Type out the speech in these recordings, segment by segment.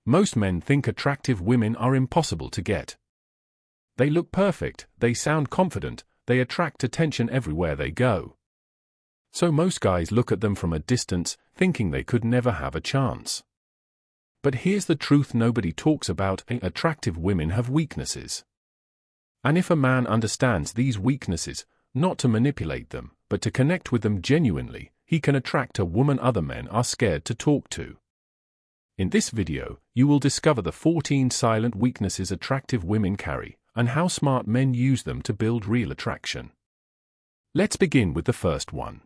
Most men think attractive women are impossible to get. They look perfect, they sound confident, they attract attention everywhere they go. So most guys look at them from a distance, thinking they could never have a chance. But here's the truth nobody talks about: attractive women have weaknesses. And if a man understands these weaknesses, not to manipulate them, but to connect with them genuinely, he can attract a woman other men are scared to talk to. In this video, you will discover the 14 silent weaknesses attractive women carry, and how smart men use them to build real attraction. Let's begin with the first one.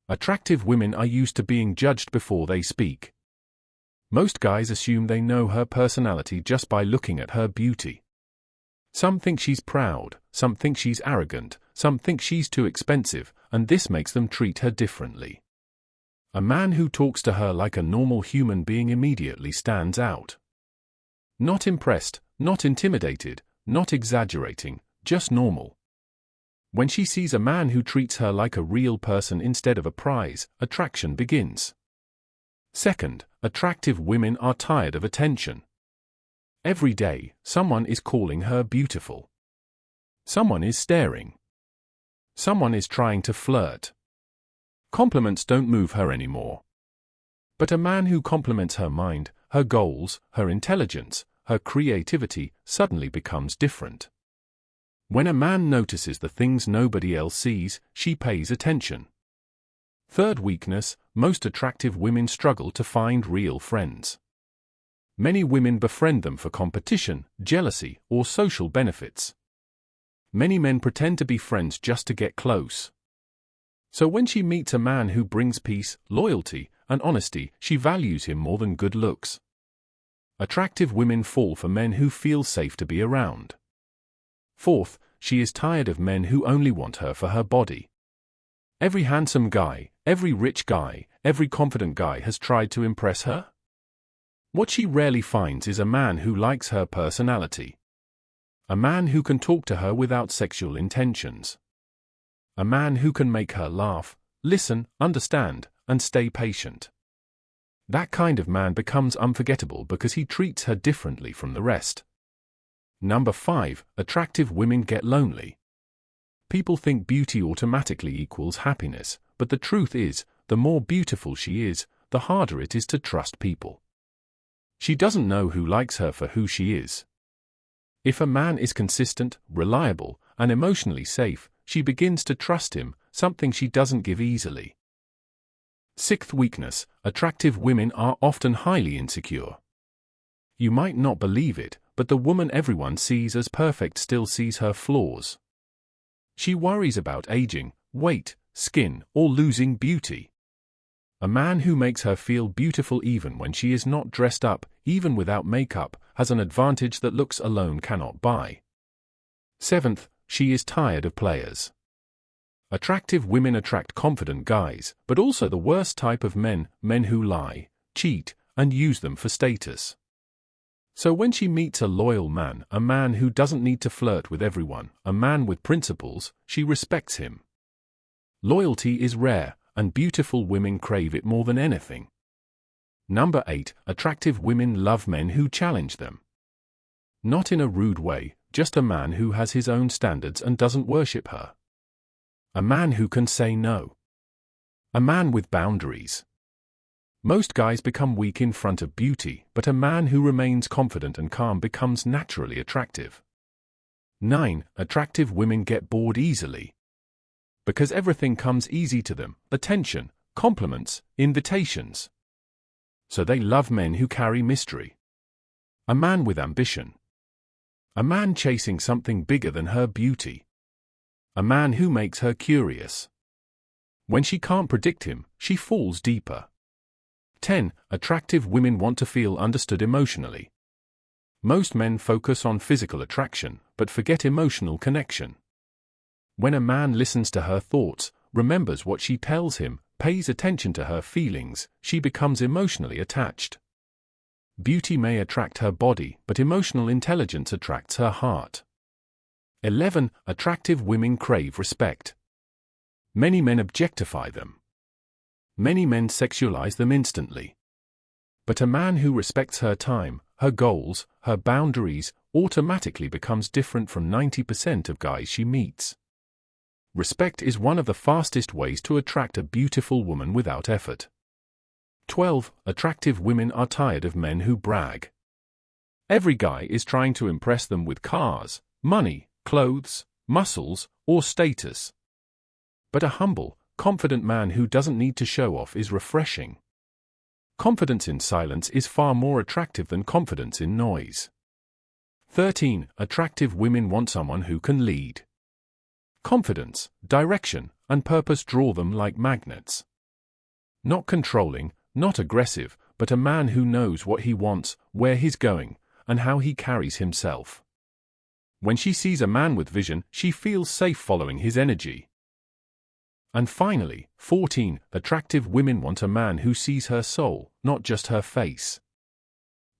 Attractive women are used to being judged before they speak. Most guys assume they know her personality just by looking at her beauty. Some think she's proud, some think she's arrogant, some think she's too expensive, and this makes them treat her differently. A man who talks to her like a normal human being immediately stands out. Not impressed, not intimidated, not exaggerating, just normal. When she sees a man who treats her like a real person instead of a prize, attraction begins. Second, attractive women are tired of attention. Every day, someone is calling her beautiful. Someone is staring. Someone is trying to flirt. Compliments don't move her anymore. But a man who compliments her mind, her goals, her intelligence, her creativity, suddenly becomes different. When a man notices the things nobody else sees, she pays attention. Third weakness, most attractive women struggle to find real friends. Many women befriend them for competition, jealousy, or social benefits. Many men pretend to be friends just to get close. So when she meets a man who brings peace, loyalty, and honesty, she values him more than good looks. Attractive women fall for men who feel safe to be around. Fourth, she is tired of men who only want her for her body. Every handsome guy, every rich guy, every confident guy has tried to impress her. What she rarely finds is a man who likes her personality. A man who can talk to her without sexual intentions. A man who can make her laugh, listen, understand, and stay patient. That kind of man becomes unforgettable because he treats her differently from the rest. Number 5, attractive women get lonely. People think beauty automatically equals happiness, but the truth is, the more beautiful she is, the harder it is to trust people. She doesn't know who likes her for who she is. If a man is consistent, reliable, and emotionally safe, she begins to trust him, something she doesn't give easily. Sixth weakness, attractive women are often highly insecure. You might not believe it, but the woman everyone sees as perfect still sees her flaws. She worries about aging, weight, skin, or losing beauty. A man who makes her feel beautiful even when she is not dressed up, even without makeup, has an advantage that looks alone cannot buy. Seventh, she is tired of players. Attractive women attract confident guys, but also the worst type of men, men who lie, cheat, and use them for status. So when she meets a loyal man, a man who doesn't need to flirt with everyone, a man with principles, she respects him. Loyalty is rare, and beautiful women crave it more than anything. Number 8, attractive women love men who challenge them. Not in a rude way, just a man who has his own standards and doesn't worship her. A man who can say no. A man with boundaries. Most guys become weak in front of beauty, but a man who remains confident and calm becomes naturally attractive. 9, attractive women get bored easily. Because everything comes easy to them, attention, compliments, invitations. So they love men who carry mystery. A man with ambition. A man chasing something bigger than her beauty. A man who makes her curious. When she can't predict him, she falls deeper. 10, attractive women want to feel understood emotionally. Most men focus on physical attraction, but forget emotional connection. When a man listens to her thoughts, remembers what she tells him, pays attention to her feelings, she becomes emotionally attached. Beauty may attract her body, but emotional intelligence attracts her heart. 11, attractive women crave respect. Many men objectify them. Many men sexualize them instantly. But a man who respects her time, her goals, her boundaries, automatically becomes different from 90% of guys she meets. Respect is one of the fastest ways to attract a beautiful woman without effort. 12. Attractive women are tired of men who brag. Every guy is trying to impress them with cars, money, clothes, muscles, or status. But a humble, confident man who doesn't need to show off is refreshing. Confidence in silence is far more attractive than confidence in noise. 13. Attractive women want someone who can lead. Confidence, direction, and purpose draw them like magnets. Not controlling, not aggressive, but a man who knows what he wants, where he's going, and how he carries himself. When she sees a man with vision, she feels safe following his energy. And finally, 14. Attractive women want a man who sees her soul, not just her face.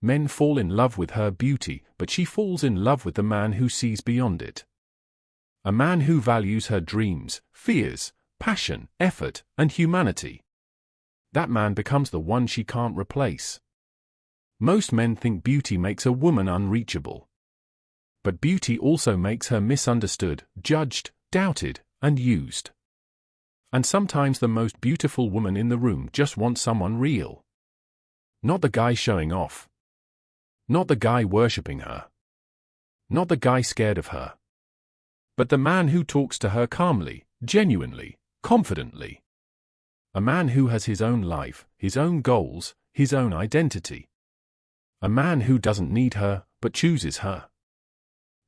Men fall in love with her beauty, but she falls in love with the man who sees beyond it. A man who values her dreams, fears, passion, effort, and humanity. That man becomes the one she can't replace. Most men think beauty makes a woman unreachable. But beauty also makes her misunderstood, judged, doubted, and used. And sometimes the most beautiful woman in the room just wants someone real. Not the guy showing off. Not the guy worshipping her. Not the guy scared of her. But the man who talks to her calmly, genuinely, confidently. A man who has his own life, his own goals, his own identity. A man who doesn't need her, but chooses her.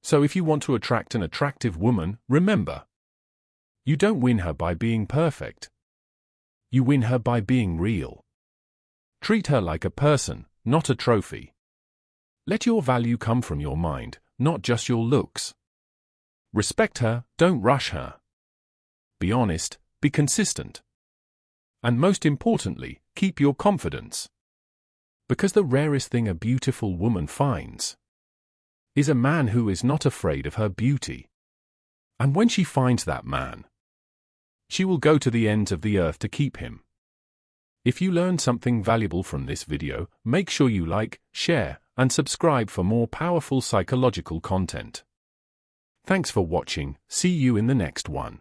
So if you want to attract an attractive woman, remember, you don't win her by being perfect. You win her by being real. Treat her like a person, not a trophy. Let your value come from your mind, not just your looks. Respect her, don't rush her. Be honest, be consistent. And most importantly, keep your confidence. Because the rarest thing a beautiful woman finds is a man who is not afraid of her beauty. And when she finds that man, she will go to the ends of the earth to keep him. If you learned something valuable from this video, make sure you like, share, and subscribe for more powerful psychological content. Thanks for watching, see you in the next one.